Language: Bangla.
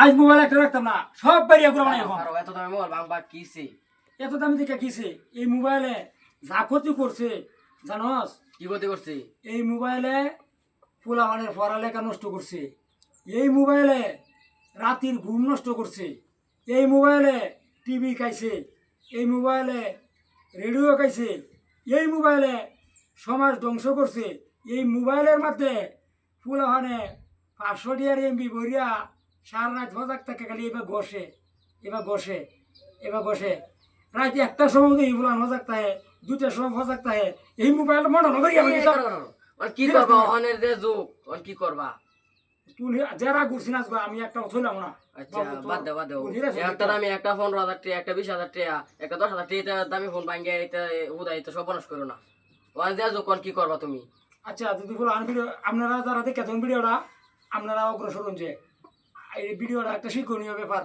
আজ মোবাইল একটা রাখতাম না, সব বাড়িয়া করে মানে এখন আর এত দামে মোবাইল ভাঙবা কিছে? এত দামি দেখে কিছে এই মোবাইলে যা ক্ষতি করছে জানস। কি করতে করছে? এই মোবাইলে পোলাপানের পড়ালেখা নষ্ট করছে, এই মোবাইলে রাতের ঘুম নষ্ট করছে, এই মোবাইলে টিভি খাইছে, এই মোবাইলে রেডিও খাইছে, এই মোবাইলে সমাজ ধ্বংস করছে। এই মোবাইলের মধ্যে পোলাপানে 500 টিয়ার এমবি ভরিয়া সারা রাত সজাগ থাকে, খালি এবার বসে এবার বসে এবার বসে রাত 1টার সময় এই পোলা সজাগ থাকে, 2টার সময় সজাগ থাকে। এই মোবাইল মনে করিয়া কি করবা অনের যে যুগ, অন কি করবা? তুই যারা ঘুরছি না আমি একটা থইলাম না। আচ্ছা বাদ দাও বাদ দাও। একটা দামি একটা 15,000 টাকা, একটা 20,000 টাকা, একটা 10,000 টাকা দামি ফোন ভাঙ্গিয়া এটা হুদাই তো সব বনস করো না। ওয়ান যে যুগ, অন কি করবা তুমি? আচ্ছা যদি বলো ভিডিও আপনারা যারা দেখেছেন ভিডিওটা, আপনারা অগ্রসর হন যে এই ভিডিওটা একটা শিক্ষণীয় ব্যাপার।